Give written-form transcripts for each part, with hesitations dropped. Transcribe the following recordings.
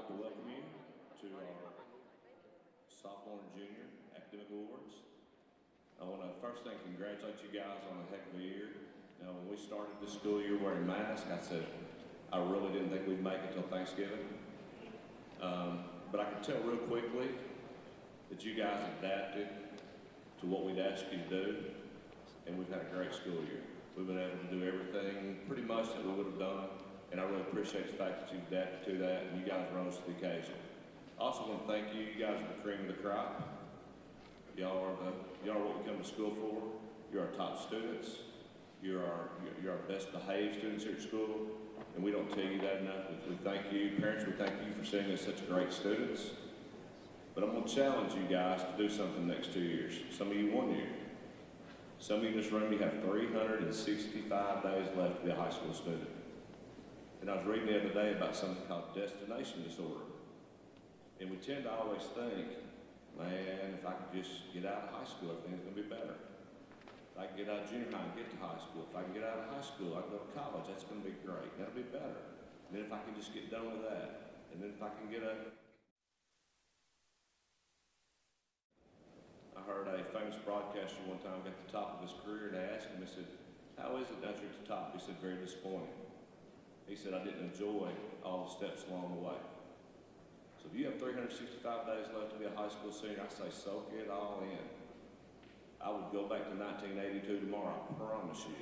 like to welcome you to our sophomore and junior academic awards. I want to first thing congratulate you guys on a heck of a year. Now, when we started this school year wearing masks, I said I really didn't think we'd make it till Thanksgiving. But I could tell real quickly that you guys adapted to what we'd asked you to do, and we've had a great school year. We've been able to do everything pretty much that we would have done, and I really appreciate the fact that you've adapted to that and you guys rose to the occasion. I also want to thank you. You guys are the cream of the crop. Y'all are what we come to school for. You're our top students. You're our best behaved students here at school, and we don't tell you that enough. We thank you. Parents, we thank you for seeing us such great students. But I'm going to challenge you guys to do something the next 2 years. Some of you 1 year. Some of you in this room, you have 365 days left to be a high school student. And I was reading the other day about something called destination disorder. And we tend to always think, man, if I could just get out of high school, everything's going to be better. If I can get out of junior high and get to high school, if I can get out of high school, I can go to college, that's going to be great. That'll be better. And then if I can just get done with that, and then if I can get I heard a famous broadcaster one time at the top of his career, and I asked him, I said, how is it that you're at the top? He said, very disappointing. He said, I didn't enjoy all the steps along the way. So if you have 365 days left to be a high school senior, I say soak it all in. I would go back to 1982 tomorrow, I promise you.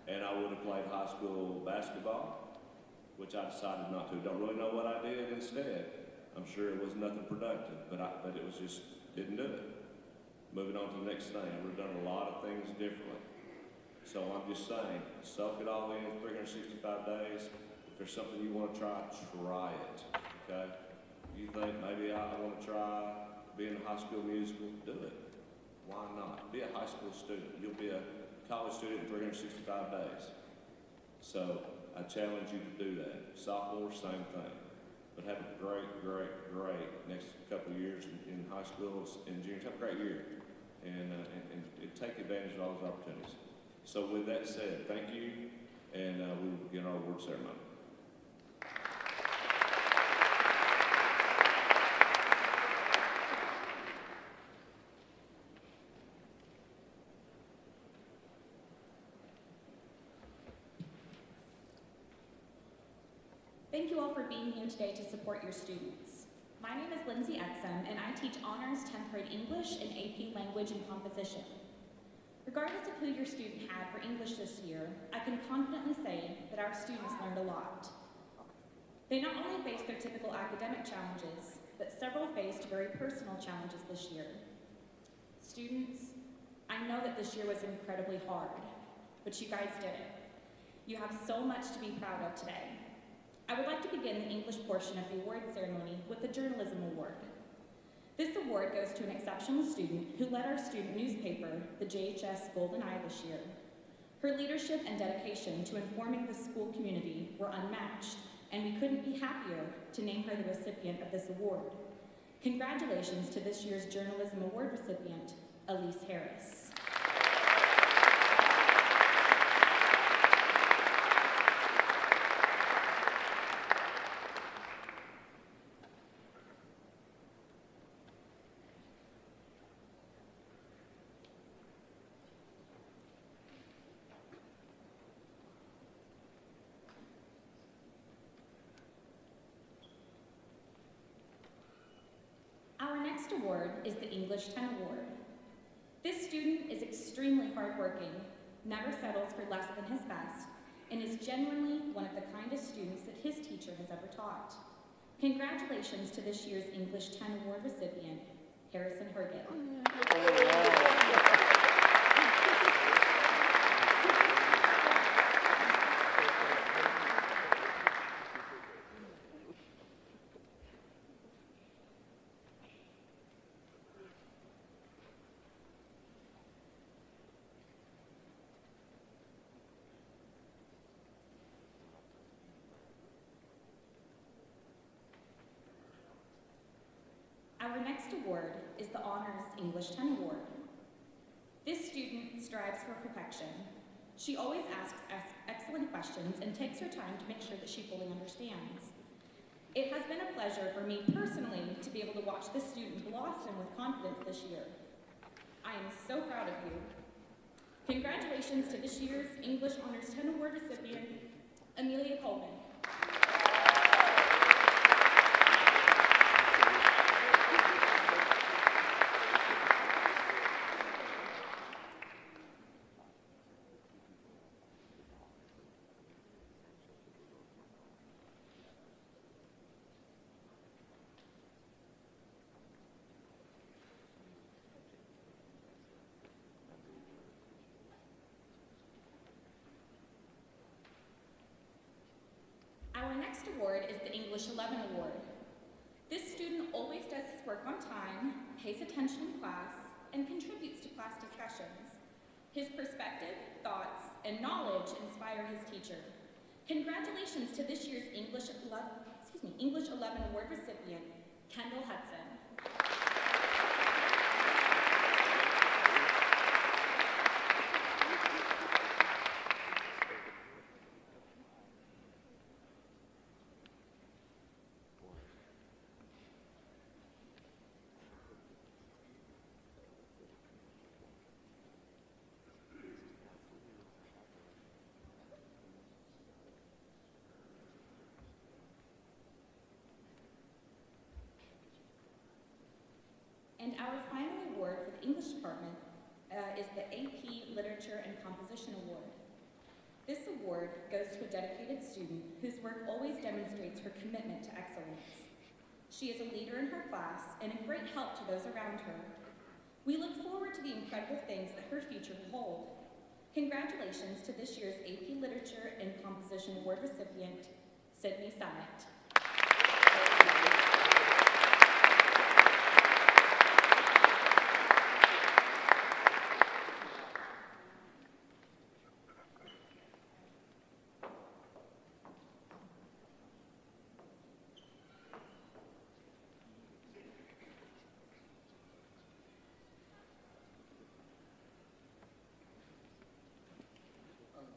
And I would have played high school basketball, which I decided not to. Don't really know what I did instead. I'm sure it was nothing productive, but it was just, didn't do it. Moving on to the next thing, I would have done a lot of things differently. So I'm just saying, soak it all in 365 days. If there's something you want to try it, okay? You think maybe I want to try being a high school musical, do it. Why not? Be a high school student. You'll be a college student in 365 days. So I challenge you to do that. Sophomore, same thing. But have a great next couple of years in high schools and juniors. Have a great year and take advantage of all those opportunities. So with that said, thank you, and we will begin our award ceremony. Thank you all for being here today to support your students. My name is Lindsay Exum, and I teach Honors 10th grade English and AP Language and Composition. Regardless of who your student had for English this year, I can confidently say that our students learned a lot. They not only faced their typical academic challenges, but several faced very personal challenges this year. Students, I know that this year was incredibly hard, but you guys did it. You have so much to be proud of today. I would like to begin the English portion of the award ceremony with the Journalism Award. This award goes to an exceptional student who led our student newspaper, the JHS Golden Eye, this year. Her leadership and dedication to informing the school community were unmatched, and we couldn't be happier to name her the recipient of this award. Congratulations to this year's Journalism Award recipient, Elise Harris. Our next award is the English 10 Award. This student is extremely hardworking, never settles for less than his best, and is genuinely one of the kindest students that his teacher has ever taught. Congratulations to this year's English 10 Award recipient, Harrison Herget. Our next award is the Honors English 10 Award. This student strives for perfection. She always asks excellent questions and takes her time to make sure that she fully understands. It has been a pleasure for me personally to be able to watch this student blossom with confidence this year. I am so proud of you. Congratulations to this year's English Honors 10 Award recipient, Amelia Coleman. Our next award is the English 11 Award. This student always does his work on time, pays attention in class, and contributes to class discussions. His perspective, thoughts, and knowledge inspire his teacher. Congratulations to this year's English 11 Award recipient, Kendall Hudson. And our final award for the English department is the AP Literature and Composition Award. This award goes to a dedicated student whose work always demonstrates her commitment to excellence. She is a leader in her class and a great help to those around her. We look forward to the incredible things that her future will hold. Congratulations to this year's AP Literature and Composition Award recipient, Sydney Summit.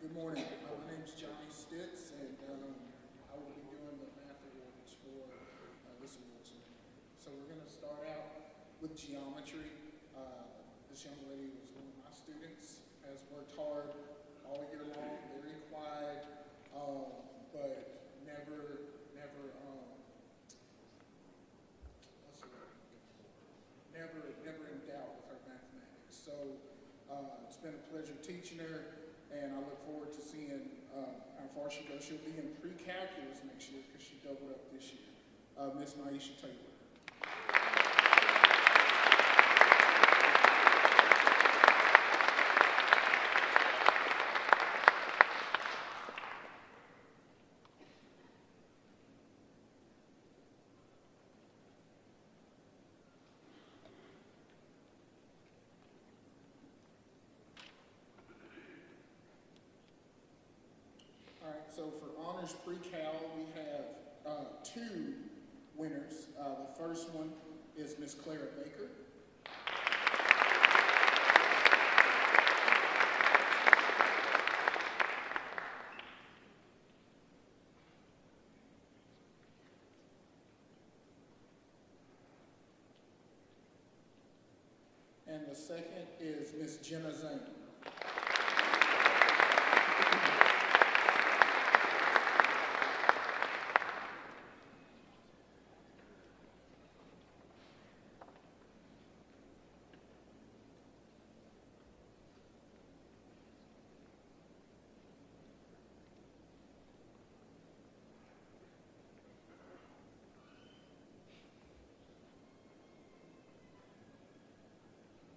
Good morning. My name is Johnny Stitz, and I will be doing the math awards for this award ceremony. So we're going to start out with geometry. This young lady was one of my students, has worked hard all year long, very quiet, but never in doubt with her mathematics. So it's been a pleasure teaching her. And I look forward to seeing how far she goes. She'll be in pre-calculus next year because she doubled up this year. Miss Maisha Taylor. So for honors pre-cal, we have two winners. The first one is Miss Clara Baker. And the second is Miss Jenna Zane.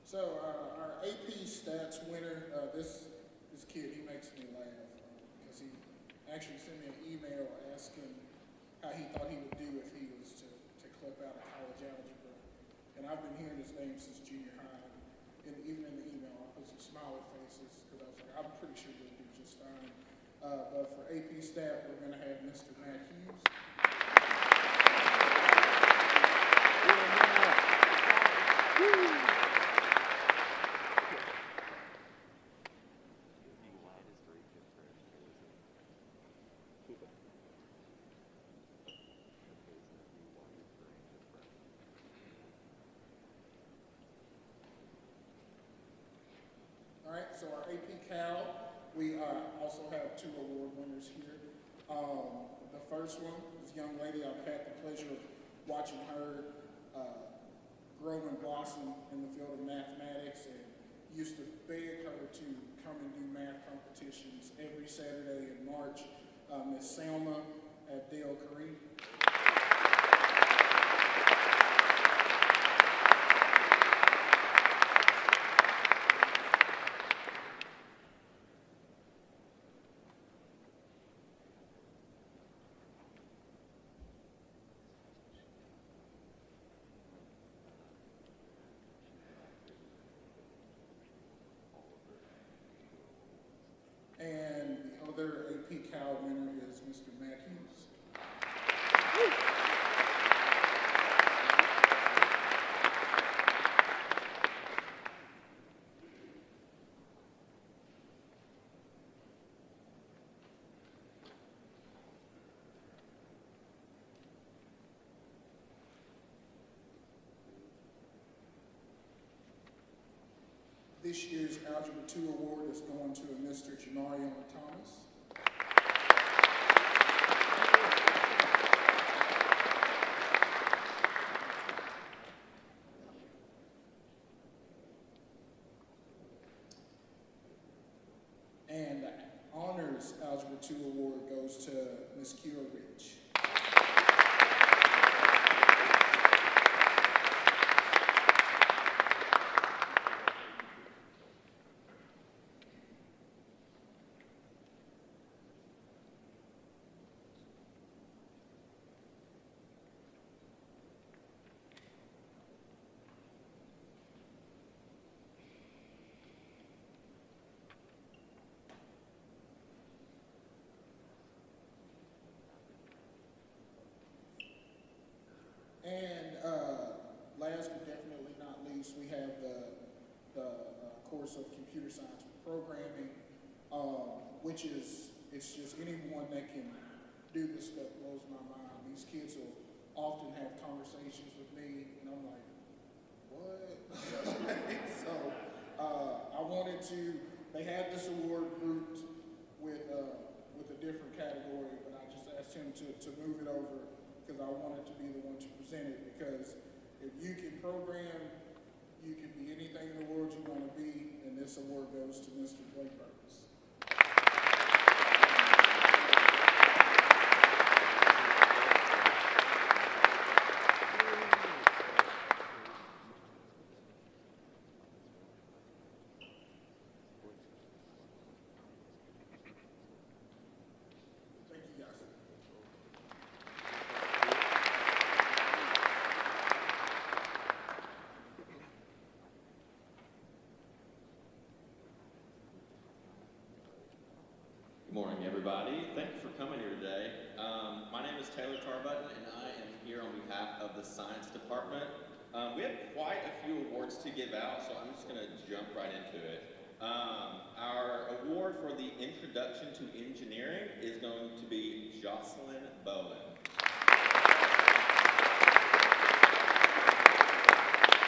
So our AP stats winner, this kid, he makes me laugh because he actually sent me an email asking how he thought he would do if he was to clip out of college algebra. And I've been hearing his name since junior high. And even in the email, I put some smiley faces because I was like, I'm pretty sure he'll do just fine. But for AP stat, we're going to have Mr. Matt Hughes. All right, so our AP Cal, we also have 2 award winners here. The first one, this young lady, I've had the pleasure of watching her grow and blossom in the field of mathematics, and used to beg her to come and do math competitions every Saturday in March. Miss Selma at Dale Curry. And the other AP Cal winner is Mr. Matt Hughes. This year's Algebra 2 award is going to a Mr. Janarion Thomas. And the Honors Algebra 2 award goes to Ms. Kira Rich. And last but definitely not least, we have the course of computer science with programming, which is, it's just anyone that can do this stuff blows my mind. These kids will often have conversations with me, and I'm like, what? So I wanted to, they had this award grouped with a different category, but I just asked him to move it over because I wanted to be the one to present it, because if you can program, you can be anything in the world you want to be, and this award goes to Mr. Blake Burgess. Thank you, guys. Good morning, everybody. Thank you for coming here today. My name is Taylor Tarbutton, and I am here on behalf of the Science Department. We have quite a few awards to give out, so I'm just going to jump right into it. Our award for the Introduction to Engineering is going to be Jocelyn Bowen.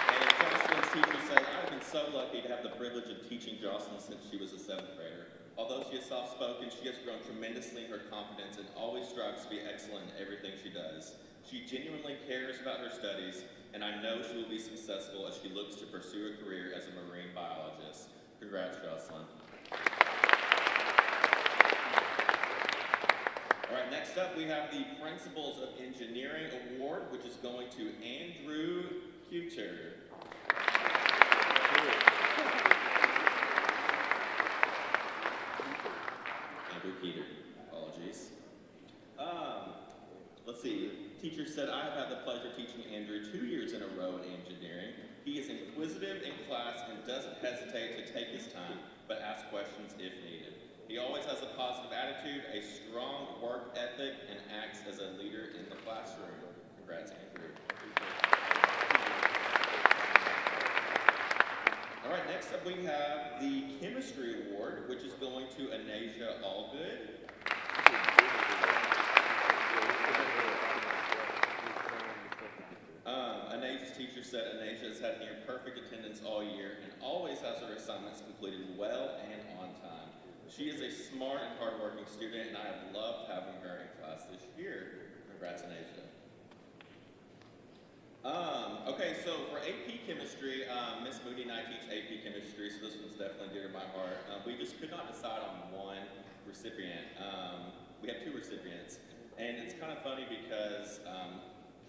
And Jocelyn's teacher said, I've been so lucky to have the privilege of teaching Jocelyn since she was a 7th grader. Although she is soft-spoken, she has grown tremendously in her confidence and always strives to be excellent in everything she does. She genuinely cares about her studies, and I know she will be successful as she looks to pursue a career as a marine biologist. Congrats, Jocelyn. All right, next up we have the Principles of Engineering Award, which is going to Andrew Kucher. Andrew Peter, apologies. Let's see, teacher said, I have had the pleasure of teaching Andrew 2 years in a row in engineering. He is inquisitive in class and doesn't hesitate to take his time, but ask questions if needed. He always has a positive attitude, a strong work ethic, and acts as a leader in the classroom. Congrats, Andrew. All right, next up we have the Chemistry Award, which is going to Anasia Allgood. Anasia's teacher teacher said Anasia has had near perfect attendance all year and always has her assignments completed well and on time. She is a smart and hardworking student, and I have loved having her in class this year. Congrats, Anasia. Okay, so for AP Chemistry, Miss Moody and I teach AP Chemistry, so this one's definitely dear to my heart. We just could not decide on one recipient. We have two recipients, and it's kind of funny because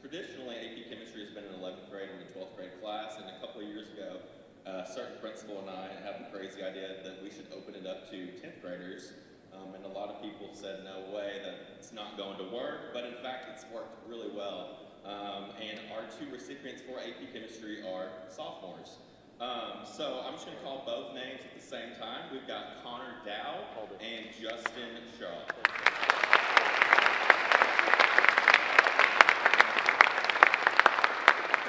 traditionally AP Chemistry has been an 11th grade and a 12th grade class, and a couple of years ago, a certain principal and I had the crazy idea that we should open it up to 10th graders, and a lot of people said no way, that it's not going to work, but in fact it's worked really well. And our two recipients for AP Chemistry are sophomores. So I'm just going to call both names at the same time. We've got Connor Dow and Justin Shaw.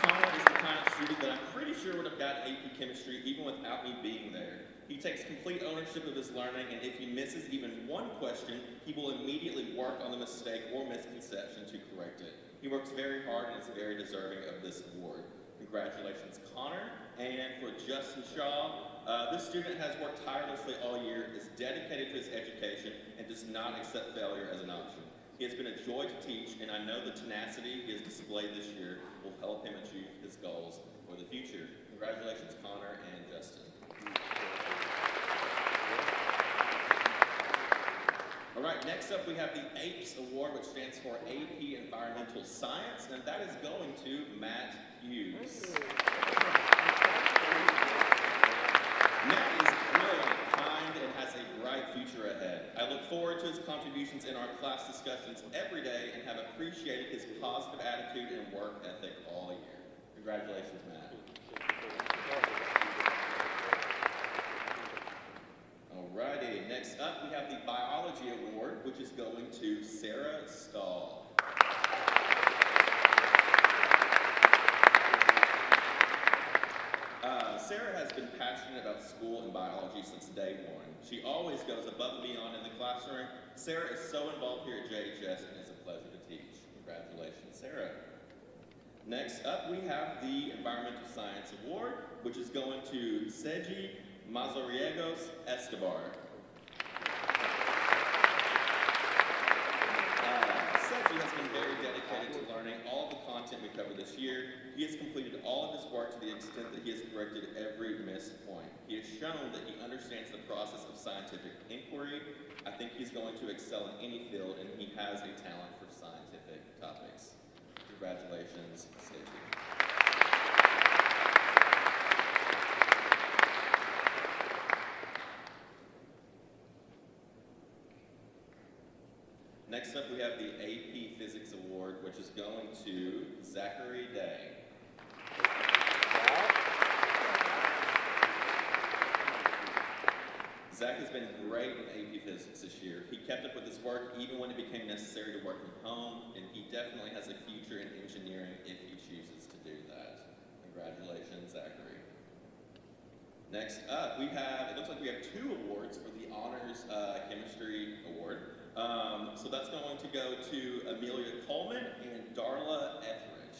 Connor is the kind of student that I'm pretty sure would have gotten AP Chemistry even without me being there. He takes complete ownership of his learning, and if he misses even one question, he will immediately work on the mistake or misconception to correct it. He works very hard and is very deserving of this award. Congratulations, Connor. And for Justin Shaw, this student has worked tirelessly all year, is dedicated to his education, and does not accept failure as an option. He has been a joy to teach, and I know the tenacity he has displayed this year will help him achieve his goals for the future. Congratulations, Connor and Justin. All right, next up we have the APES Award, which stands for AP Environmental Science, and that is going to Matt Hughes. Matt is brilliant, kind, and has a bright future ahead. I look forward to his contributions in our class discussions every day and have appreciated his positive attitude and work ethic all year. Congratulations, Matt. Alrighty, next up we have the Biology Award, which is going to Sarah Stahl. Sarah has been passionate about school and biology since day one. She always goes above and beyond in the classroom. Sarah is so involved here at JHS and it's a pleasure to teach. Congratulations, Sarah. Next up, we have the Environmental Science Award, which is going to Seji Mazariegos Escobar. Seji has been very dedicated to learning all the content we covered this year. He has completed all of his work to the extent that he has corrected every missed point. He has shown that he understands the process of scientific inquiry. I think he's going to excel in any field, and he has a talent for scientific topics. Congratulations, Seji. Next up, we have the AP Physics Award, which is going to Zachary Day. Zach has been great in AP Physics this year. He kept up with his work even when it became necessary to work from home, and he definitely has a future in engineering if he chooses to do that. Congratulations, Zachary. Next up, it looks like we have two awards for the Honors Chemistry Award. So that's going to go to Amelia Coleman and Darla Etheridge.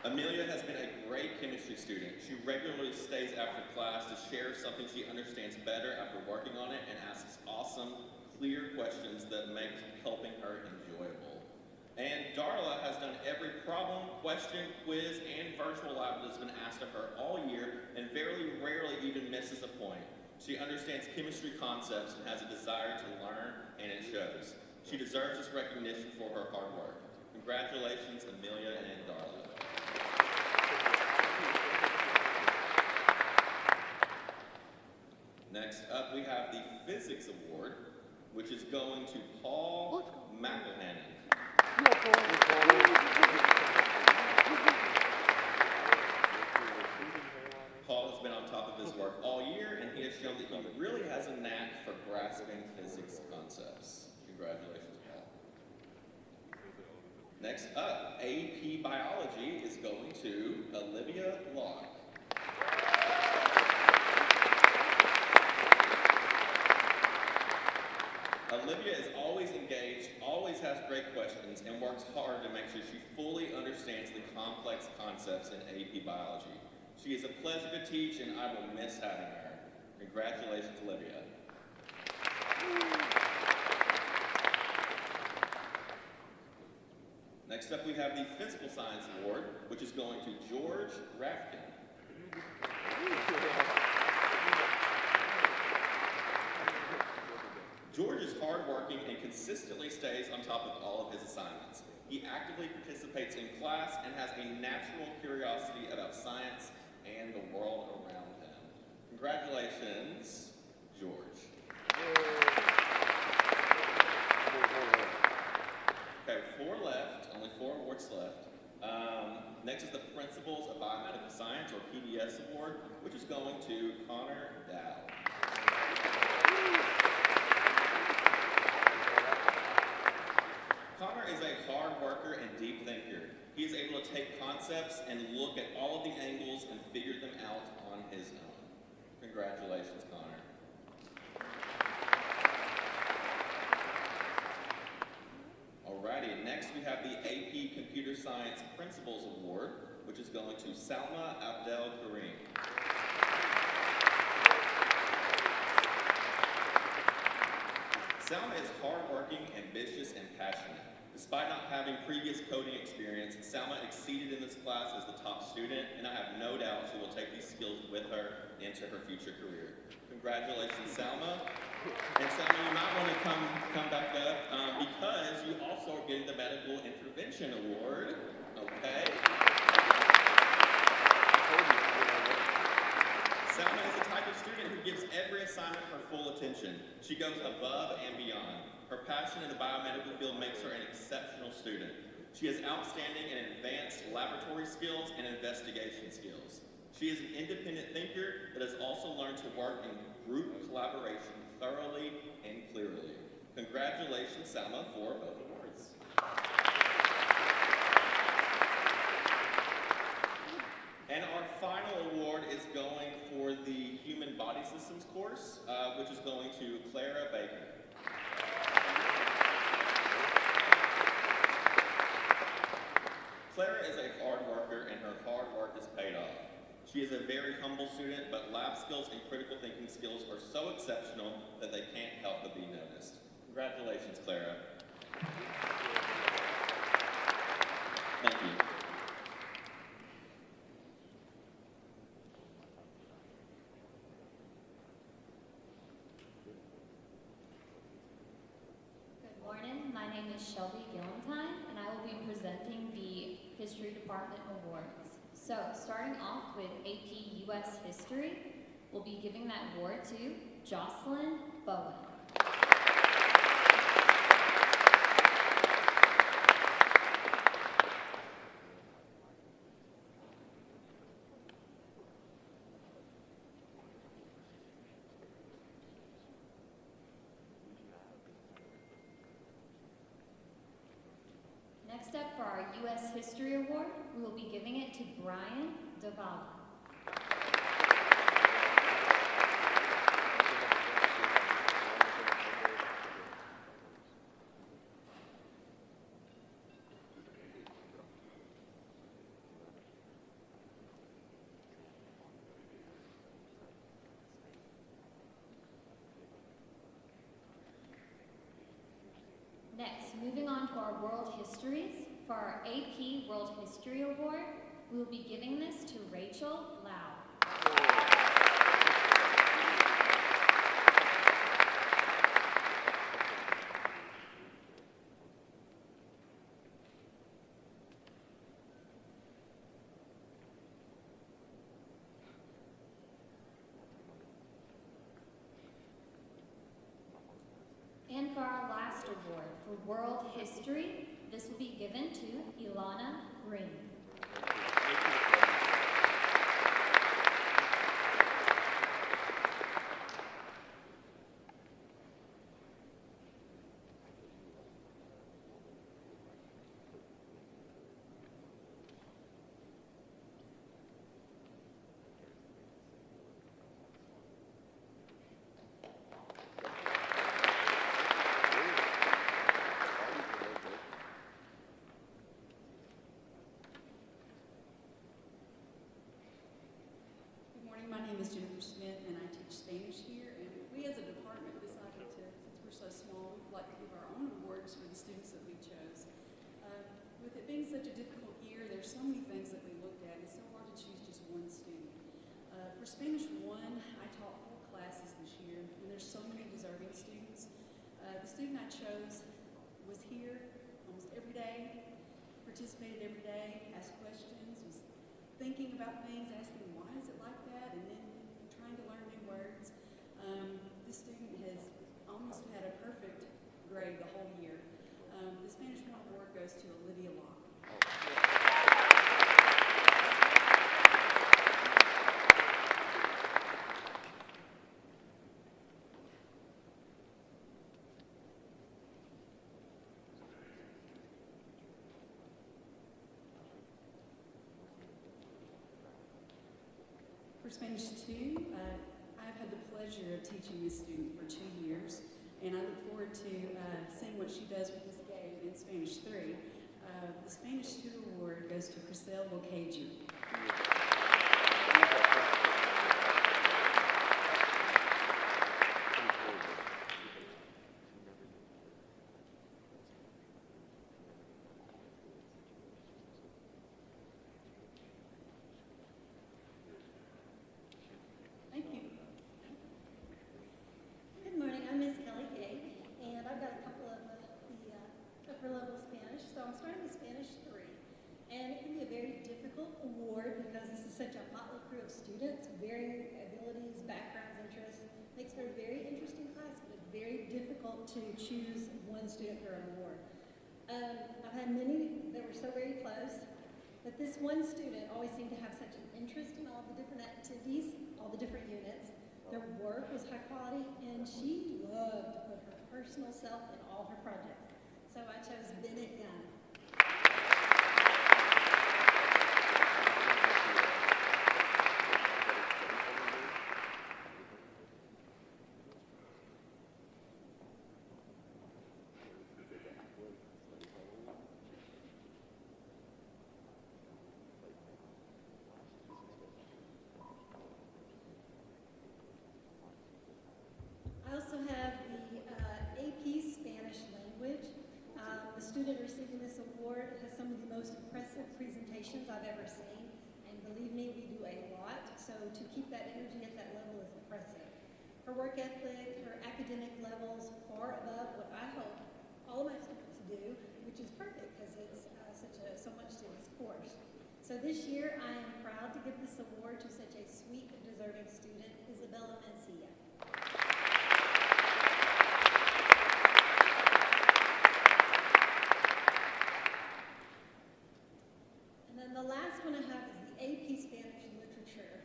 Amelia has been a great chemistry student. She regularly stays after class to share something she understands better after working on it and asks awesome, clear questions that make helping her enjoyable. And Darla has done every problem, question, quiz, and virtual lab that has been asked of her all year and very rarely even misses a point. She understands chemistry concepts and has a desire to learn, and it shows. She deserves this recognition for her hard work. Congratulations, Amelia and Darla. Next up, we have the Physics Award, which is going to Paul McElhannon. Paul has been on top of his work all year, and he has shown that he really has a knack for grasping physics concepts. Congratulations, Paul. Next up, AP Biology is going to Olivia Locke. Olivia is always engaged, always has great questions, and works hard to make sure she fully understands the complex concepts in AP Biology. She is a pleasure to teach, and I will miss having her. Congratulations, Olivia. Next up, we have the Physical Science Award, which is going to George Rafkin. George is hardworking and consistently stays on top of all of his assignments. He actively participates in class and has a natural curiosity about science and the world around him. Congratulations, George. Okay, 4 left, only 4 awards left. Next is the Principles of Biomedical Science, or PBS Award, which is going to Connor Dow. Connor is a hard worker and deep thinker. He is able to take concepts and look at all of the angles and figure them out on his own. Congratulations, Connor. Alrighty, next we have the AP Computer Science Principles Award, which is going to Salma Abdel Karim. Salma is hardworking, ambitious, and passionate. Despite not having previous coding experience, Salma exceeded in this class as the top student, and I have no doubt she will take these skills with her into her future career. Congratulations, Salma. And Salma, you might want to come back up because you also are getting the Medical Intervention Award, okay? Salma is the type of student who gives every assignment her full attention. She goes above and beyond. Her passion in the biomedical field makes her an exceptional student. She has outstanding and advanced laboratory skills and investigation skills. She is an independent thinker that has also learned to work in group collaboration thoroughly and clearly. Congratulations, Salma, for both awards. And our final award is going for the Human Body Systems course, which is going to Clara Baker. Clara is a hard worker, and her hard work is paid off. She is a very humble student, but lab skills and critical thinking skills are so exceptional that they can't help but be noticed. Congratulations, Clara. Thank you. Good morning, my name is Shelby Gillentine, and I will be presenting the History Department Awards. So, starting off with AP US History, we'll be giving that award to Jocelyn Bowen. Next up for our US History Award, we will be giving it to Brian Davala. Next, moving on to our World Histories, for our AP World History Award, we will be giving this to Rachel Lau. And for our last award, for World History, this will be given to Ilana Green. so small, we'd like to give our own awards for the students that we chose. With it being such a difficult year, there's so many things that we looked at. It's so hard to choose just one student. For Spanish 1, I taught 4 classes this year, and there's so many deserving students. The student I chose was here almost every day, participated every day, asked questions, was thinking about things, asking why is it like that, and then trying to learn new words. This student has almost had a perfect grade the whole year. The Spanish 1 award goes to Olivia Locke. For Spanish 2, I've had the pleasure of teaching this student for 2 years, and I look forward to seeing what she does with this grade in Spanish 3. The Spanish 2 award goes to Chriselle Wokaju. Thank you. Good morning, I'm Miss Kelly Gay, and I've got a couple of the upper level Spanish. So I'm starting with Spanish 3, and it can be a very difficult award because this is such a motley crew of students, varying abilities, backgrounds, interests. Makes for a very interesting class, but it's very difficult to choose one student for an award. I've had many that were so very close, but this one student always seemed to have such an interest in all the different activities, all the different units. Their work was high quality, and she loved to put her personal self in all her projects. So I chose Bennett Young. I also have the AP Spanish language. The student receiving this award has some of the most impressive presentations I've ever seen, and believe me, we do a lot, so to keep that energy at that level is impressive. Her work ethic, her academic levels far above what I hope all of my students do, which is perfect because it's so much to this course. So this year, I am proud to give this award to such a sweet and deserving student, Isabella Mencia. And then the last one I have is the AP Spanish Literature.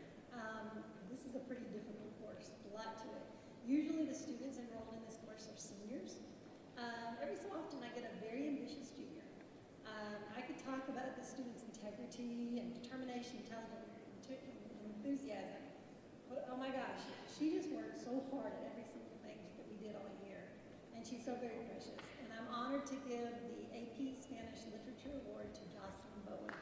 This is a pretty difficult course, a lot to it. Usually the students enrolled in this course are seniors. Every so often I get a very ambitious junior. I could talk about the student's integrity and determination, intelligence, and enthusiasm. But oh my gosh, she just worked so hard at every single thing that we did all year. And she's so very precious. And I'm honored to give the AP Spanish Literature Award to Jocelyn Bowen.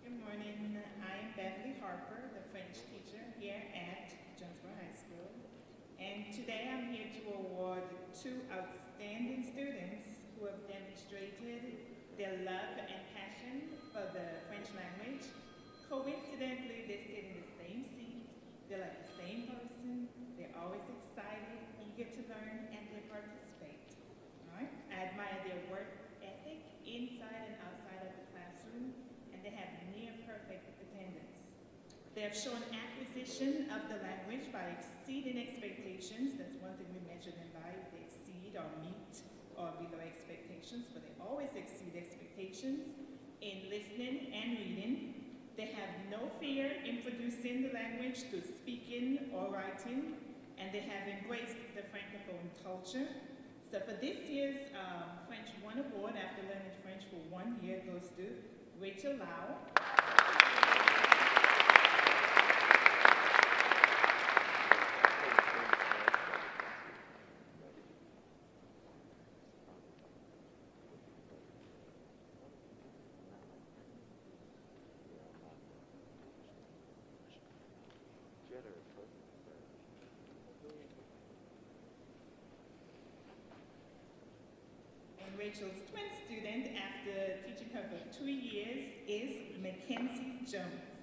Good morning. I'm Beverly Harper, the French teacher here at Jonesboro High School. And today I'm here to award 2 outstanding students who have demonstrated their love and passion for the French language. Coincidentally, they sit in the same seat. They're like the same person. They're always excited, eager to learn, and they participate. All right? I admire their work ethic inside and outside of the classroom. They have near perfect attendance. They have shown acquisition of the language by exceeding expectations. That's one thing we measure them by. They exceed or meet or below expectations, but they always exceed expectations in listening and reading. They have no fear in producing the language through speaking or writing, and they have embraced the Francophone culture. So for this year's French 1 award, after learning French for 1 year, goes to Rachel Lau. And Rachel's twin student, after teaching her for 2 years, is Mackenzie Jones.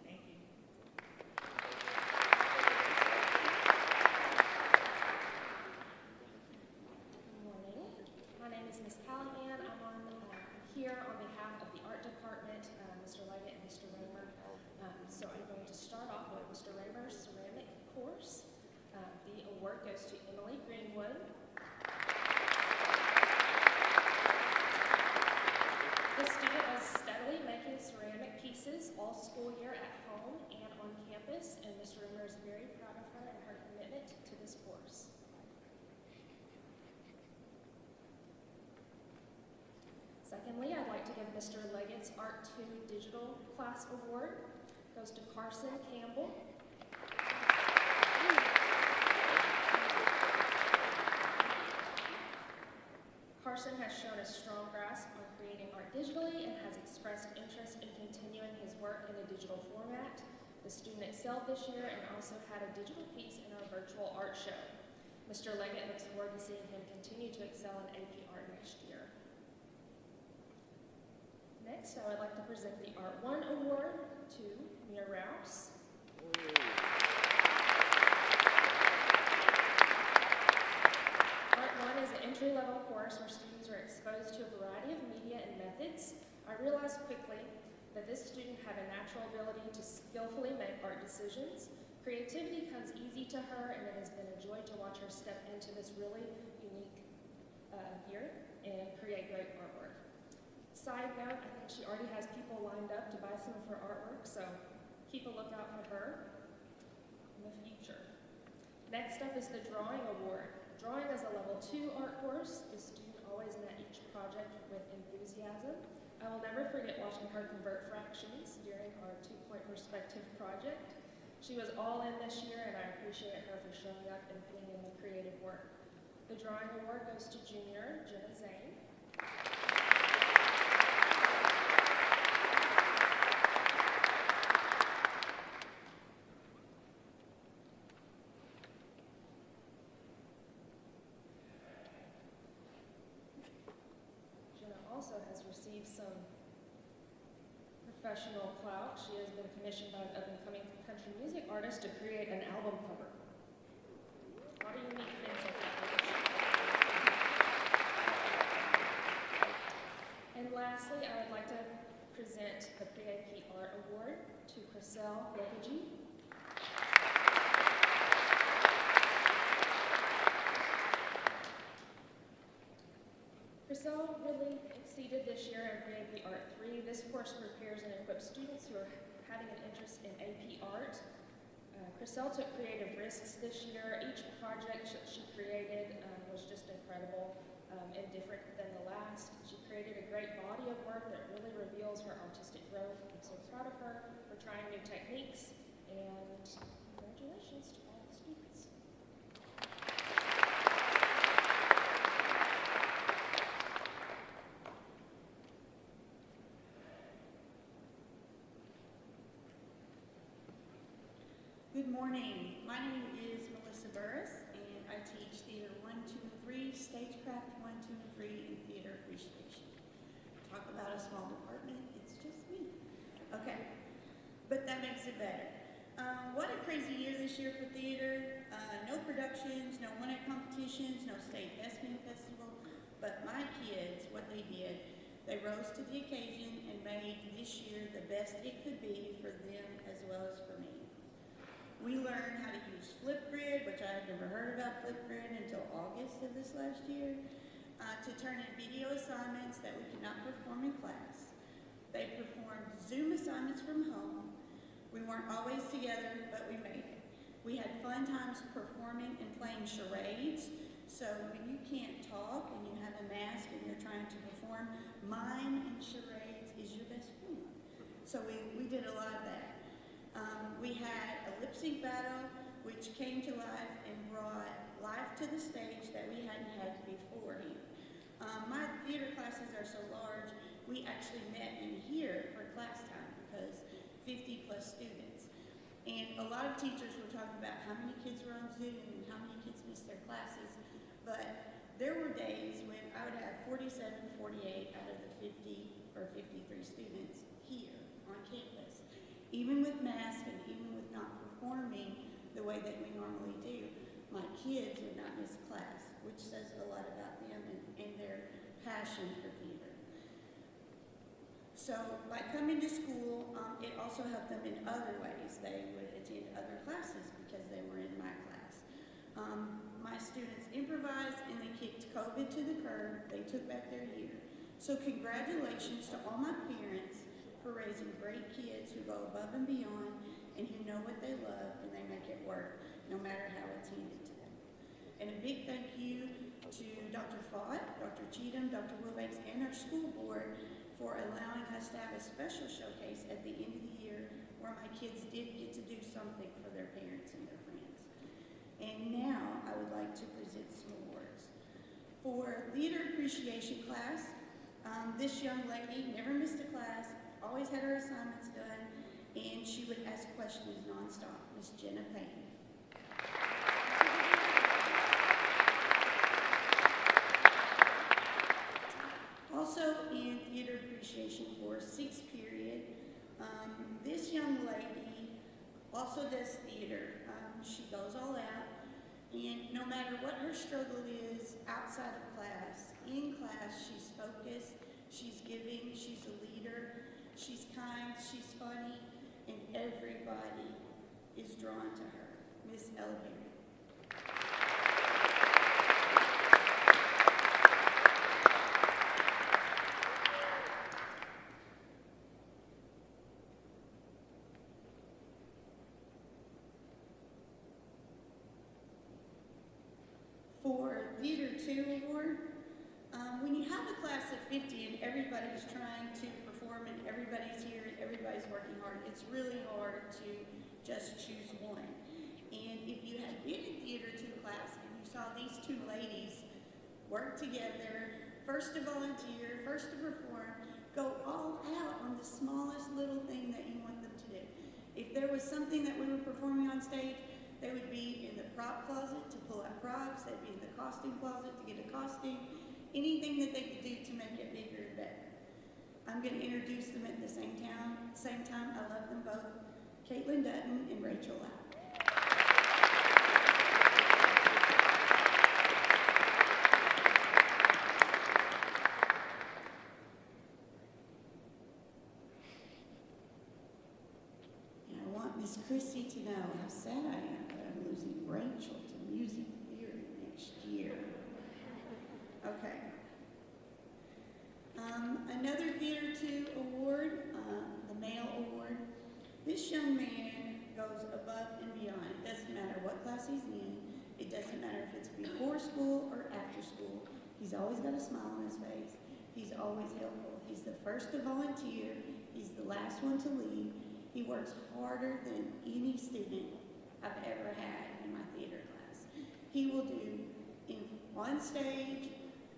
Thank you. Good morning. My name is Miss Callahan. I'm here on behalf of the art department, Mr. Leggett and Mr. Raymer. So I'm going to start off with Mr. Raymer's ceramic course. The award goes to Emily Greenwood. The student is steadily making ceramic pieces all school year at home and on campus, and Mr. Raymer is very proud of her and her commitment to this course. Secondly, I'd like to give Mr. Leggett's Art 2 Digital Class Award. Goes to Carson Campbell. Carson has shown a strong grasp on creating art digitally and has expressed interest in continuing his work in a digital format. The student excelled this year and also had a digital piece in our virtual art show. Mr. Leggett looks forward to seeing him continue to excel in AP art next year. Next, I would like to present the Art 1 Award to Mia Rouse. Art 1 is an entry-level course where students are exposed to a variety of media and methods. I realized quickly that this student had a natural ability to skillfully make art decisions. Creativity comes easy to her, and it has been a joy to watch her step into this really unique year and create great artwork. Side note, I think she already has people lined up to buy some of her artwork, so keep a lookout for her in the future. Next up is the Drawing Award. Drawing is a level 2 art course. The student always met each project with enthusiasm. I will never forget watching her convert fractions during our 2-point perspective project. She was all in this year, and I appreciate her for showing up and putting in the creative work. The Drawing Award goes to junior Jenna Zane. Also has received some professional clout. She has been commissioned by an up-and-coming country music artist to create an album cover. A lot of unique things like that. And lastly, I would like to present the Pre-AP Art Award to Chriselle Lepigy. Chriselle really exceeded this year in Pre-AP Art 3. This course prepares and equips students who are having an interest in AP Art. Chriselle took creative risks this year. Each project she created was just incredible and different than the last. She created a great body of work that really reveals her artistic growth. I'm so proud of her for trying new techniques, and congratulations to all the students. Good morning. My name is Melissa Burris, and I teach Theater 1, 2, and 3, Stagecraft 1, 2, and 3, and Theater Appreciation. Talk about a small department, it's just me. Okay, but that makes it better. What a crazy year this year for theater. No productions, no one-act competitions, no state thespian festival, but my kids, what they did, they rose to the occasion and made this year the best it could be for them as well as for me. We learned how to use Flipgrid, which I had never heard about Flipgrid until August of this last year, to turn in video assignments that we could not perform in class. They performed Zoom assignments from home. We weren't always together, but we made it. We had fun times performing and playing charades. So when you can't talk and you have a mask and you're trying to perform, mime and charades is your best friend. So we did a lot of that. We had a lip sync battle, which came to life and brought life to the stage that we hadn't had beforehand. My theater classes are so large, we actually met in here for class time because 50 plus students. And a lot of teachers were talking about how many kids were on Zoom and how many kids missed their classes. But there were days when I would have 47, 48 out of the 50 or 53 students here on campus. Even with masks and even with not performing the way that we normally do, my kids would not miss class, which says a lot about them and their passion for theater. So by coming to school, it also helped them in other ways. They would attend other classes because they were in my class. My students improvised and they kicked COVID to the curb. They took back their year. So congratulations to all my parents for raising great kids who go above and beyond and who know what they love and they make it work no matter how it's handed to them. And a big thank you to Dr. Fott, Dr. Cheatham, Dr. Wilbanks, and our school board for allowing us to have a special showcase at the end of the year where my kids did get to do something for their parents and their friends. And now I would like to present some awards. For theater appreciation class, this young lady never missed a class, always had her assignments done, and she would ask questions nonstop. Miss Jenna Payne. Also in theater appreciation for 6th period, this young lady also does theater. She goes all out, and no matter what her struggle is outside of class, in class she's focused, she's giving, she's a leader, she's kind, she's funny, and everybody is drawn to her. Miss Ella Berry. For Theater 2 Award, when you have a class of 50 and everybody's trying to perform and everybody's here and everybody's working hard, it's really hard to just choose one. And if you had been in Theater 2 class and you saw these two ladies work together, first to volunteer, first to perform, go all out on the smallest little thing that you want them to do. If there was something that we were performing on stage, they would be in the prop closet to pull out props, they'd be in the costume closet to get a costume, anything that they could do to make it bigger and better. I'm going to introduce them at the same time. I love them both, Caitlin Dutton and Rachel Lau. And I want Miss Chrissy to know how sad I am that I'm losing Rachel to music theory next year. Okay. Another Theater 2 award, the Male Award. This young man goes above and beyond. It doesn't matter what class he's in. It doesn't matter if it's before school or after school. He's always got a smile on his face. He's always helpful. He's the first to volunteer. He's the last one to leave. He works harder than any student I've ever had in my theater class. He will do on stage,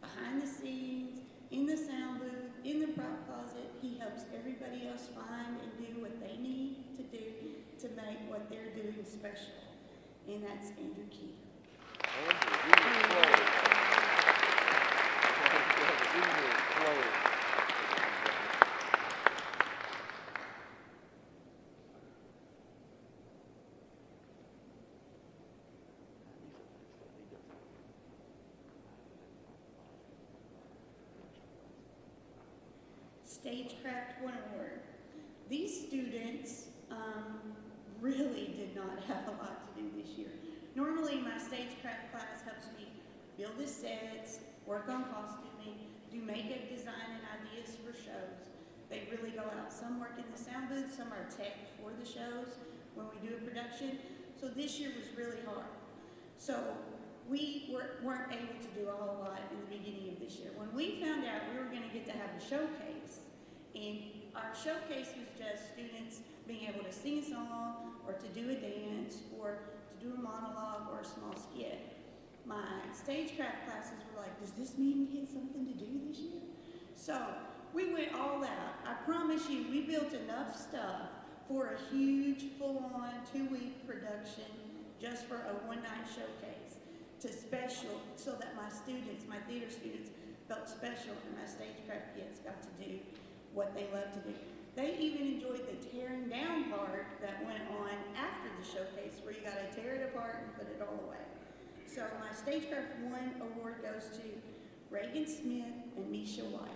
behind the scenes, in the sound booth, in the prop closet. He helps everybody else find and do what they need to do to make what they're doing special. And that's Andrew Keeter. Stagecraft 1 Award. These students really did not have a lot to do this year. Normally, my stagecraft class helps me build the sets, work on costuming, do makeup design and ideas for shows. They really go out. Some work in the sound booth, some are tech for the shows when we do a production. So this year was really hard. So we weren't able to do a whole lot in the beginning of this year. When we found out we were going to get to have a showcase, and our showcase was just students being able to sing a song or to do a dance or to do a monologue or a small skit. My stagecraft classes were like, does this mean we get something to do this year? So we went all out. I promise you, we built enough stuff for a huge, full-on, 2-week production just for a one-night showcase to special, so that my students, my theater students, felt special and my stagecraft kids got to do what they love to do. They even enjoyed the tearing down part that went on after the showcase, where you got to tear it apart and put it all away. So my Stagecraft 1 award goes to Reagan Smith and Misha White.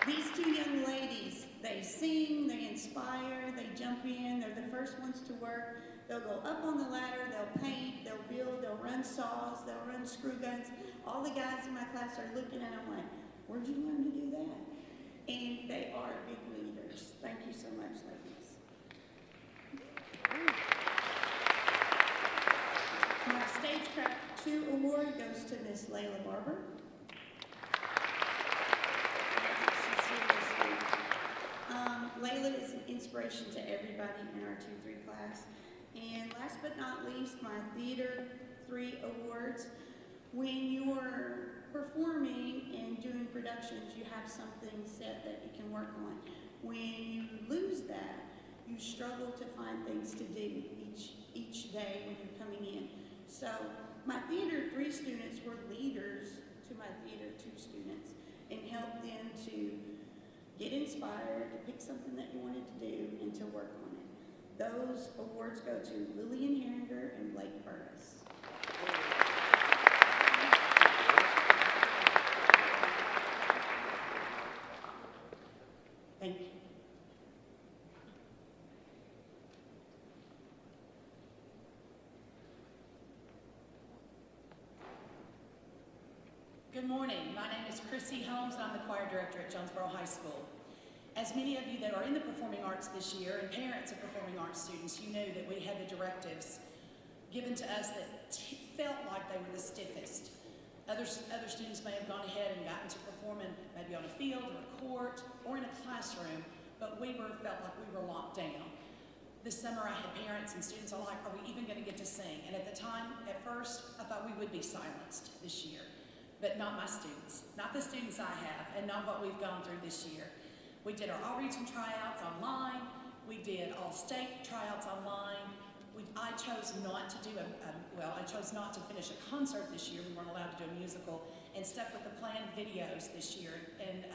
These two young ladies, they sing, they inspire, they jump in, they're the first ones to work. They'll go up on the ladder, they'll paint, they'll build, they'll run saws, they'll run screw guns. All the guys in my class are looking at them like, where'd you learn to do that? And they are big leaders. Thank you so much, ladies. My Stagecraft 2 award goes to Miss Layla Barber. Layla is an inspiration to everybody in our 2-3 class. And last but not least, my Theater 3 awards. When you're performing and doing productions, you have something set that you can work on. When you lose that, you struggle to find things to do each day when you're coming in. So my Theater 3 students were leaders to my Theater 2 students and helped them to get inspired, to pick something that you wanted to do, and to work on it. Those awards go to Lillian Herringer and Blake Burris. Thank you. Good morning. My name is Chrissy Holmes, and I'm the choir director at Jonesboro High School. As many of you that are in the performing arts this year and parents of performing arts students, you know that we had the directives given to us that felt like they were the stiffest. Other students may have gone ahead and gotten to perform maybe on a field or a court or in a classroom, but we felt like we were locked down. This summer I had parents and students all like, are we even going to get to sing? And at the time, at first, I thought we would be silenced this year. But not my students, not the students I have, and not what we've gone through this year. We did our all-region tryouts online. We did all-state tryouts online. I chose not to do I chose not to finish a concert this year. We weren't allowed to do a musical, and stuck with the planned videos this year and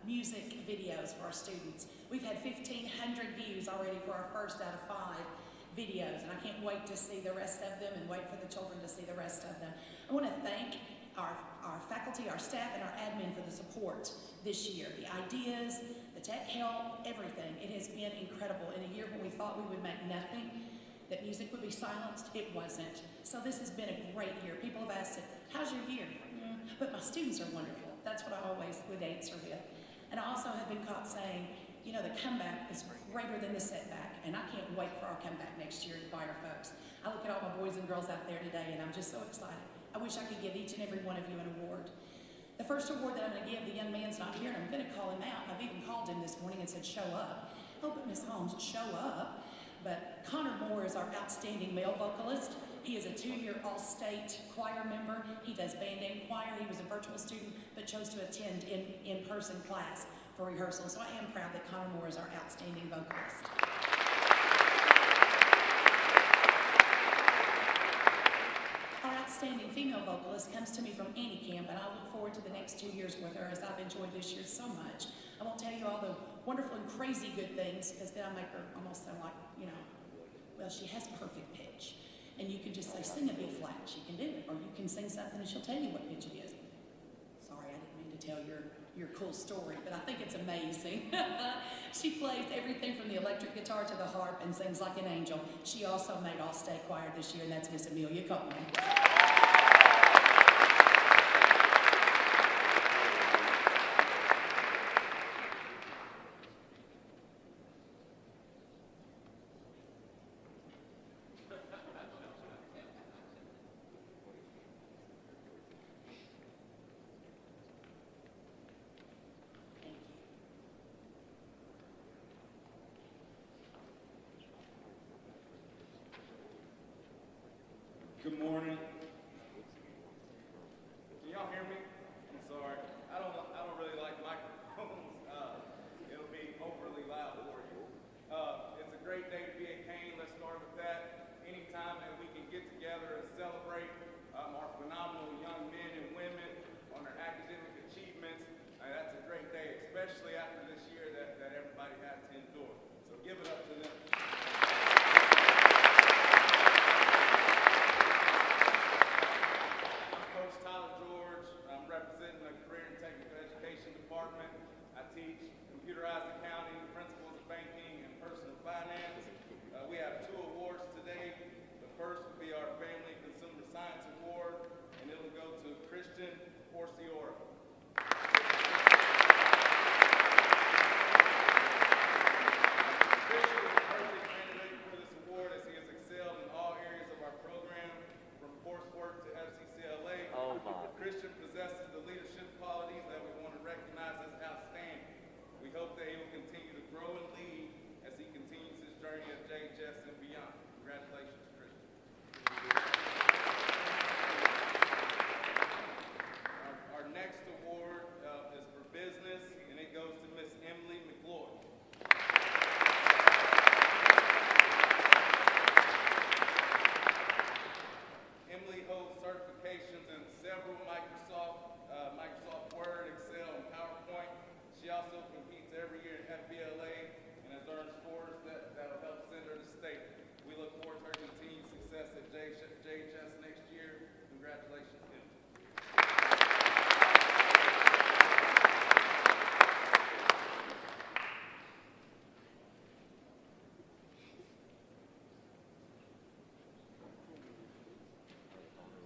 music videos for our students. We've had 1,500 views already for our first out of 5 videos, and I can't wait to see the rest of them and wait for the children to see the rest of them. I want to thank our faculty, our staff, and our admin for the support this year. The ideas, the tech help, everything. It has been incredible. In a year when we thought we would make nothing, that music would be silenced, it wasn't. So this has been a great year. People have asked, how's your year? But my students are wonderful. That's what I always would answer with. And I also have been caught saying, you know, the comeback is greater than the setback, and I can't wait for our comeback next year to choir folks. I look at all my boys and girls out there today, and I'm just so excited. I wish I could give each and every one of you an award. The first award that I'm going to give, the young man's not here, and I'm going to call him out. I've even called him this morning and said, show up. Oh, but Miss Holmes, show up. But Connor Moore is our outstanding male vocalist. He is a 2-year all-state choir member. He does band and choir. He was a virtual student, but chose to attend in-person class for rehearsal. So I am proud that Connor Moore is our outstanding vocalist. Our outstanding female vocalist comes to me from Annie Camp, and I look forward to the next 2 years with her, as I've enjoyed this year so much. I won't tell you all the wonderful and crazy good things, because then I make her almost sound like, you know, well, she has perfect pitch. And you can just say, sing a B flat, she can do it. Or you can sing something and she'll tell you what pitch it is. Sorry, I didn't mean to tell your your cool story, but I think it's amazing. She plays everything from the electric guitar to the harp and sings like an angel. She also made All-State Choir this year, and that's Miss Amelia Coleman. Good morning. Can y'all hear me? I'm sorry. I don't really like microphones. It'll be overly loud for you. It's a great day to be at Kane. Let's start with that. Anytime that we can get together and celebrate our phenomenal young men and women on their academic achievements, that's a great day, especially after this year that everybody had to endure. So give it up to them. Coach Tyler George. I'm representing the Career and Technical Education Department. I teach computerized accounting, principles of banking, and personal finance. We have 2 awards today. The first will be our Family Consumer Science Award, and it'll go to Christian Porciora. Christian is a perfect candidate for this award as he has excelled in all areas of our program, from coursework to FCCLA. Christian possesses the leadership qualities that we want to recognize as outstanding. We hope that he will continue to grow and lead as he continues his journey at JHS and beyond. Congratulations, Christian. Our next award is for business, and it goes to Miss Emily McLeod. Emily holds certifications in several Microsoft Word, Excel, and PowerPoint. She also competes every year in FBLA and has earned scores that'll help send her to state. We look forward to her continued success at JHS next year. Congratulations, Emily.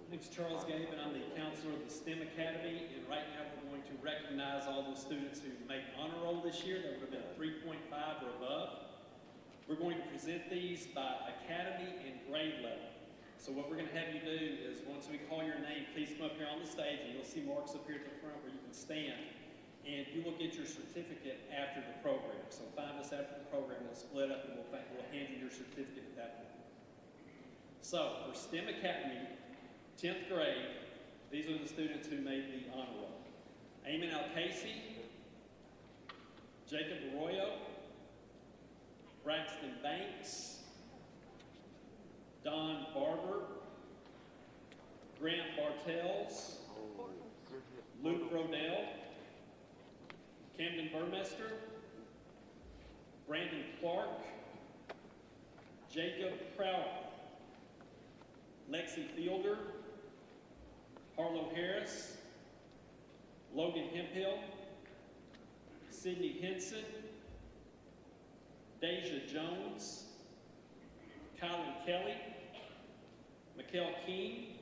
My name's Charles Gabe, and I'm the counselor of the STEM Academy, and right now we're going to recognize all those students who made honor roll this year that would have been 3.5 or above. We're going to present these by academy and grade level. So what we're going to have you do is, once we call your name, please come up here on the stage, and you'll see marks up here at the front where you can stand, and you will get your certificate after the program. So find us after the program, we'll split up, and we'll hand you your certificate at that point. So for STEM Academy, 10th grade, these are the students who made the honor roll. Eamon Al-Casey, Jacob Arroyo, Braxton Banks, Don Barber, Grant Bartels, Luke Rodell, Camden Burmester, Brandon Clark, Jacob Crowder, Lexi Fielder, Harlow Harris, Logan Hemphill, Sydney Henson, Deja Jones, Kylan Kelly, Mikkel King,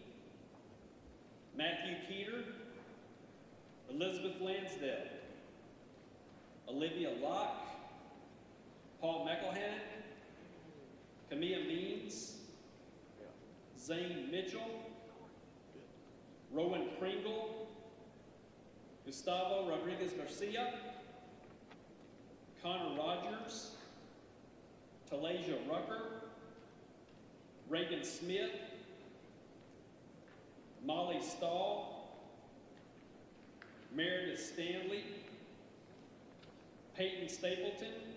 Matthew Keeter, Elizabeth Lansdale, Olivia Locke, Paul McElhannon, Camilla Means, Zane Mitchell, Rowan Pringle, Gustavo Rodriguez Garcia, Connor Rogers, Talasia Rucker, Reagan Smith, Molly Stahl, Meredith Stanley, Peyton Stapleton,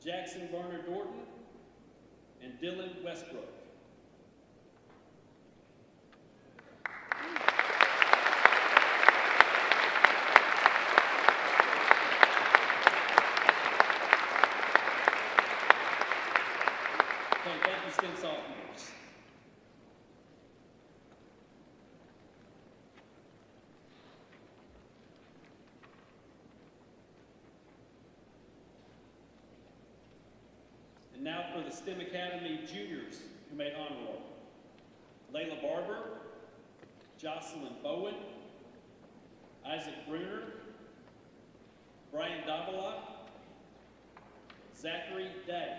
Jackson Garner Dorton, and Dylan Westbrook. Okay, thank you, STEM sophomores. for the STEM Academy juniors who made honor roll. Layla Barber, Jocelyn Bowen, Isaac Bruner, Brian Davila, Zachary Day,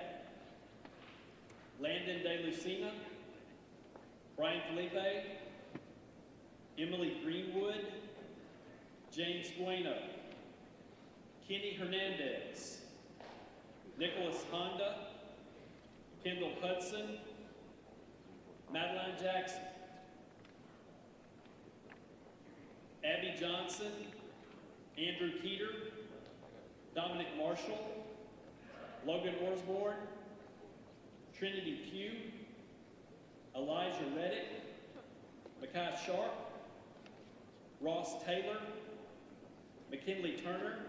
Landon De Lucina, Brian Felipe, Emily Greenwood, James Bueno, Kenny Hernandez, Nicholas Honda, Kendall Hudson, Madeline Jackson, Abby Johnson, Andrew Keeter, Dominic Marshall, Logan Orsborn, Trinity Pugh, Elijah Reddick, Makai Sharp, Ross Taylor, McKinley Turner,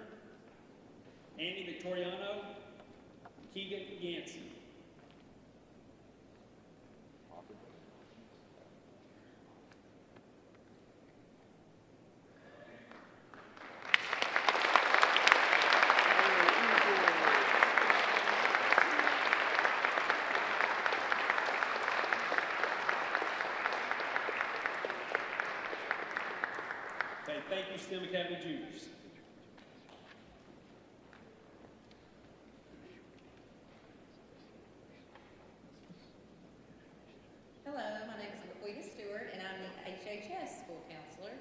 Andy Victoriano, Keegan Yancey. Okay, thank you, STEM Academy juniors. Hello, my name is LaQuita Stewart, and I'm the HHS school counselor.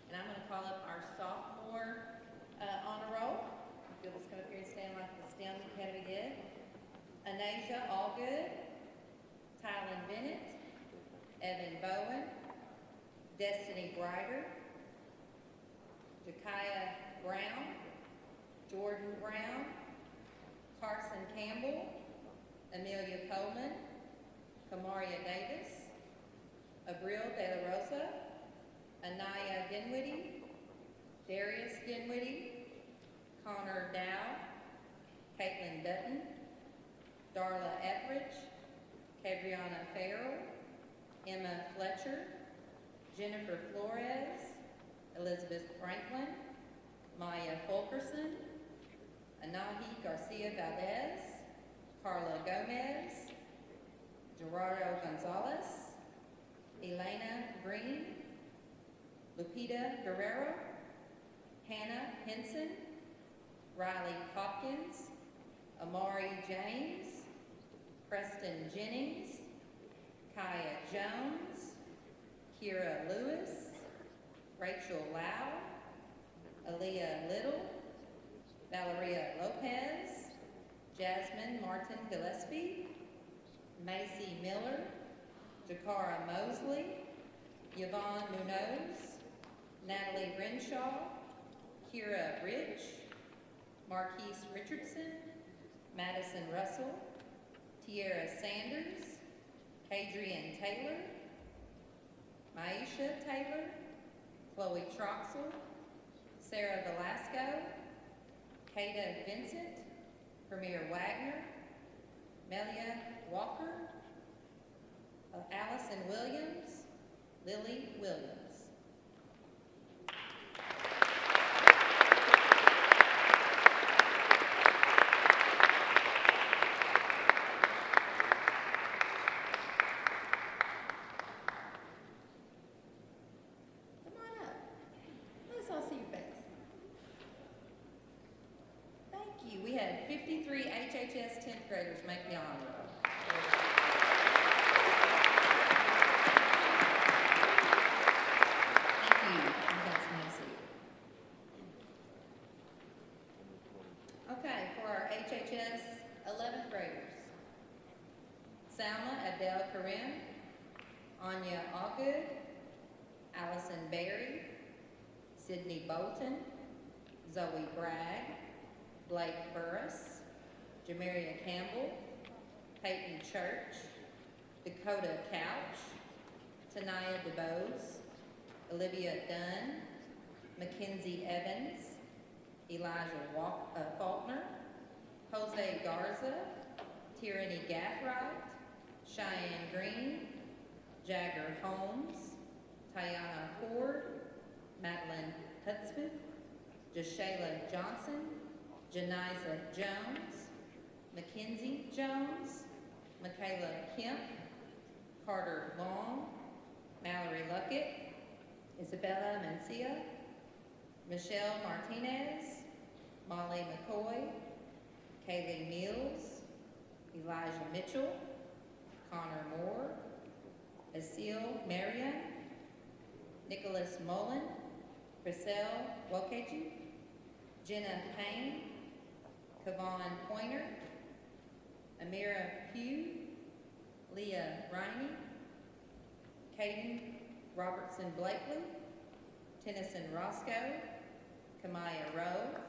And I'm going to call up our sophomore honor roll. If you'll just come up here and stand like the STEM Academy did. Anasia Allgood, Tylen Bennett, Evan Bowen, Destiny Brighter, Jakaya Brown, Jordan Brown, Carson Campbell, Amelia Coleman, Kamaria Davis, Abril De La Rosa, Anaya Dinwiddie, Darius Dinwiddie, Connor Dow, Caitlin Dutton, Darla Etheridge, Cabriana Farrell, Emma Fletcher, Jennifer Flores, Elizabeth Franklin, Maya Fulkerson, Anahi Garcia Valdez, Carla Gomez, Gerardo Gonzalez, Elena Green, Lupita Guerrero, Hannah Henson, Riley Hopkins, Amari James, Preston Jennings, Kaya Jones, Kira Lewis, Rachel Lau, Aaliyah Little, Valeria Lopez, Jasmine Martin Gillespie, Macy Miller, Jakara Mosley, Yvonne Munoz, Natalie Renshaw, Kira Rich, Marquise Richardson, Madison Russell, Tierra Sanders, Adrian Taylor, Maisha Taylor, Chloe Troxel, Sarah Velasco, Kada Vincent, Premier Wagner, Melia Walker, Allison Williams, Lily Williams. Come on up. Let's all see your face. Thank you. We had 53 HHS 10th graders make the honor roll. Okay, for our HHS 11th graders, Salma Adele Karim, Anya Allgood, Allison Berry, Sydney Bolton, Zoe Bragg, Blake Burris, Jamaria Campbell, Peyton Church, Dakota Couch, Tanaya DeBose, Olivia Dunn, Mackenzie Evans, Elijah Faulkner, Jose Garza, Tyranny Gathright, Cheyenne Green, Jagger Holmes, Tiana Ford, Madeline Hudspeth, Jashayla Johnson, Janiza Jones, Mackenzie Jones, Michaela Kemp, Carter Long, Mallory Luckett, Isabella Mencia, Michelle Martinez, Molly McCoy, Kaylee Mills, Elijah Mitchell, Connor Moore, Asil Marion, Nicholas Mullen, Chriselle Wokeji, Jenna Payne, Kavon Pointer, Amira Pugh, Leah Riney, Caden Robertson Blakely, Tennyson Roscoe, Kamaya Rowe,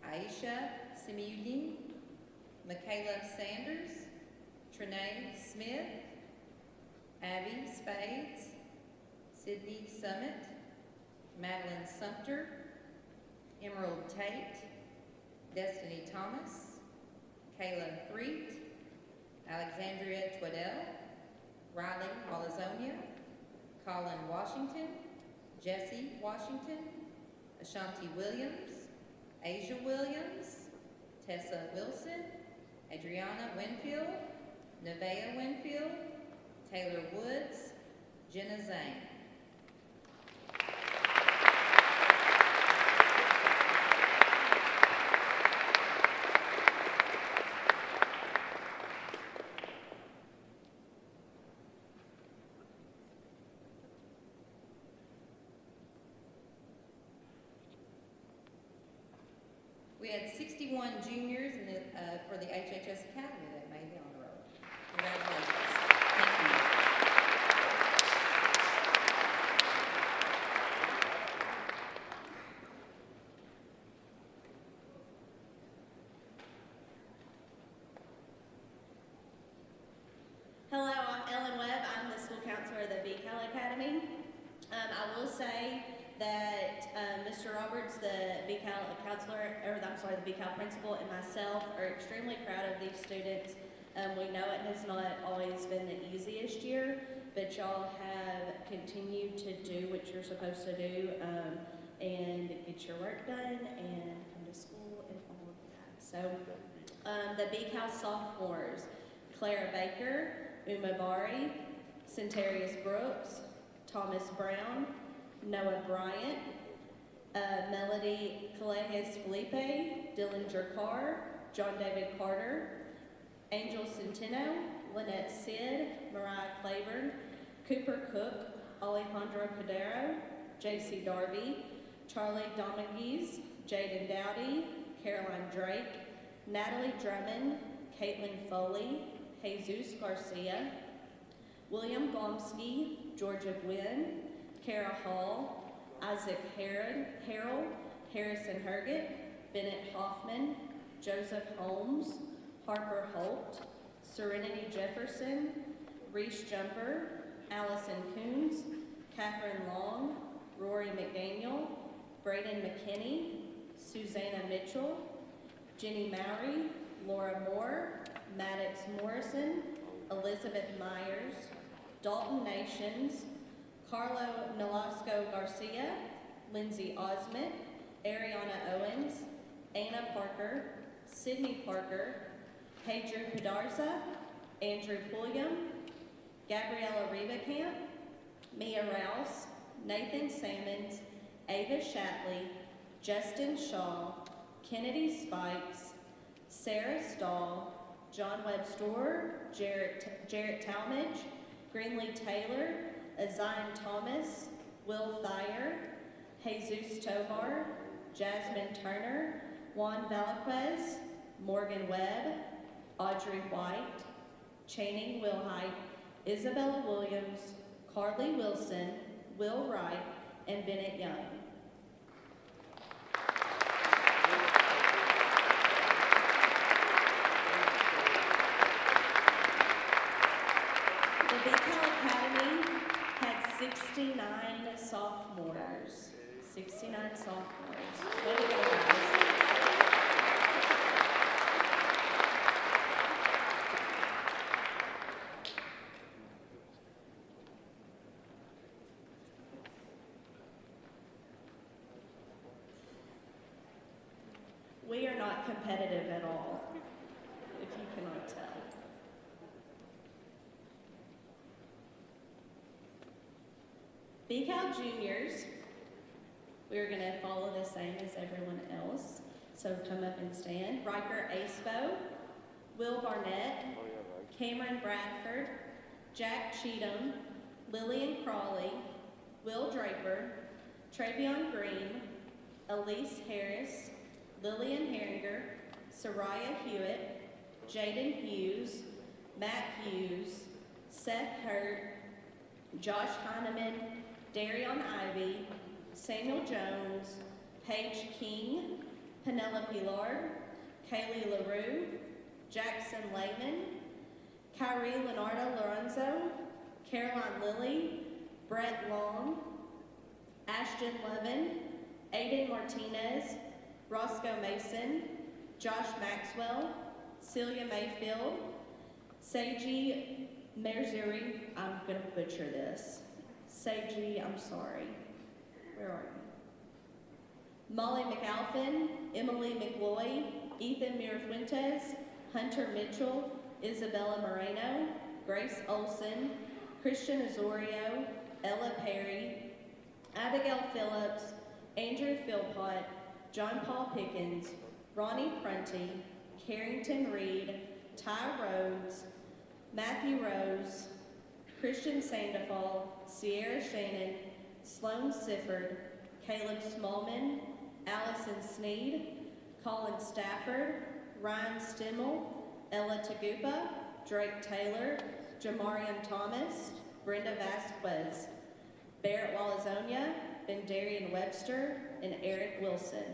Aisha Simiudin, Michaela Sanders, Trinae Smith, Abby Spades, Sydney Summit, Madeline Sumter, Emerald Tate, Destiny Thomas, Kayla Threet, Alexandria Twaddell, Riley Walazonia, Colin Washington, Jesse Washington, Ashanti Williams, Asia Williams, Tessa Wilson, Adriana Winfield, Nevaeh Winfield, Taylor Woods, Jenna Zane. We had 61 juniors in the, for the HHS Academy that made the honor roll. Congratulations. Thank you. Hello, I'm Ellen Webb. I'm the school counselor of the VCAL Academy. I will say that Mr. Roberts, the VCAL counselor, or I'm sorry, the VCAL principal, and myself are extremely proud of these students. We know it has not always been the easiest year, but y'all have continued to do what you're supposed to do and get your work done and come to school and all of that. So the VCAL sophomores, Clara Baker, Uma Bari, Centarius Brooks, Thomas Brown, Noah Bryant, Melody Callejas Felipe, Dillinger Carr, John David Carter, Angel Centeno, Lynette Sid, Mariah Claiborne, Cooper Cook, Alejandro Cadero, J.C. Darby, Charlie Dominguez, Jaden Dowdy, Caroline Drake, Natalie Drummond, Caitlin Foley, Jesus Garcia, William Blomsky, Georgia Gwynn, Kara Hall, Isaac Harrell, Harrison Herget, Bennett Hoffman, Joseph Holmes, Harper Holt, Serenity Jefferson, Reese Jumper, Allison Coons, Catherine Long, Rory McDaniel, Braden McKinney, Susanna Mitchell, Jenny Mowry, Laura Moore, Maddox Morrison, Elizabeth Myers, Dalton Nations, Carlo Nolasco Garcia, Lindsay Osment, Ariana Owens, Anna Parker, Sydney Parker, Pedro Pedarza, Andrew Pulliam, Gabriella Rivacamp, Mia Rouse, Nathan Sammons, Ava Shatley, Justin Shaw, Kennedy Spikes, Sarah Stahl, John Webb Storer, Jarrett Talmadge, Greenlee Taylor, Azion Thomas, Will Thayer, Jesus Tovar, Jasmine Turner, Juan Valaquez, Morgan Webb, Audrey White, Channing Wilhite, Isabella Williams, Carly Wilson, Will Wright, and Bennett Young. The VCAL Academy had 69 sophomores. 69 sophomores. Way to go, guys. We are not competitive at all, if you cannot tell. BCal juniors, we're going to follow the same as everyone else. So come up and stand. Riker Aspo, Will Barnett, Cameron Bradford, Jack Cheatham, Lillian Crawley, Will Draper, Travion Green, Elise Harris, Lillian Herringer, Soraya Hewitt, Jaden Hughes, Matt Hughes, Seth Hurt, Josh Heineman, Darion Ivy, Samuel Jones, Paige King, Penelope Lard, Kaylee LaRue, Jackson Lehman, Kyrie Leonardo Lorenzo, Caroline Lilly, Brett Long, Ashton Levin, Aiden Martinez, Roscoe Mason, Josh Maxwell, Celia Mayfield, Seiji Merzuri, I'm gonna butcher this. Seiji, I'm sorry. Where are you? Molly McAlphin, Emily McLoy, Ethan Mirafuentes, Hunter Mitchell, Isabella Moreno, Grace Olson, Christian Azorio, Ella Perry, Abigail Phillips, Andrew Philpott, John Paul Pickens, Ronnie Prunty, Carrington Reed, Ty Rhodes, Matthew Rose, Christian Sandoval, Sierra Shannon, Sloan Sifford, Caleb Smallman, Allison Sneed, Colin Stafford, Ryan Stimmel, Ella Tagupa, Drake Taylor, Jamarian Thomas, Brenda Vasquez, Barrett Walazonia, Bendarian Webster, and Eric Wilson.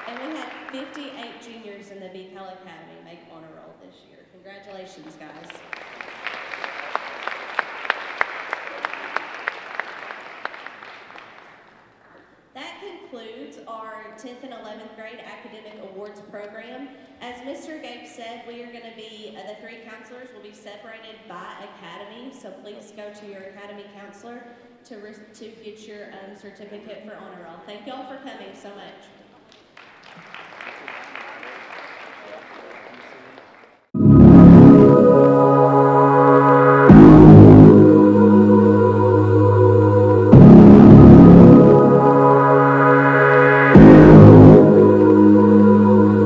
And we had 58 juniors in the BCal Academy make honor roll this year. Congratulations, guys. That concludes our 10th and 11th grade academic awards program. As Mr. Gabe said, we are going to be, the three counselors will be separated by academy, so please go to your academy counselor to get your certificate for honor roll. Thank you all for coming so much.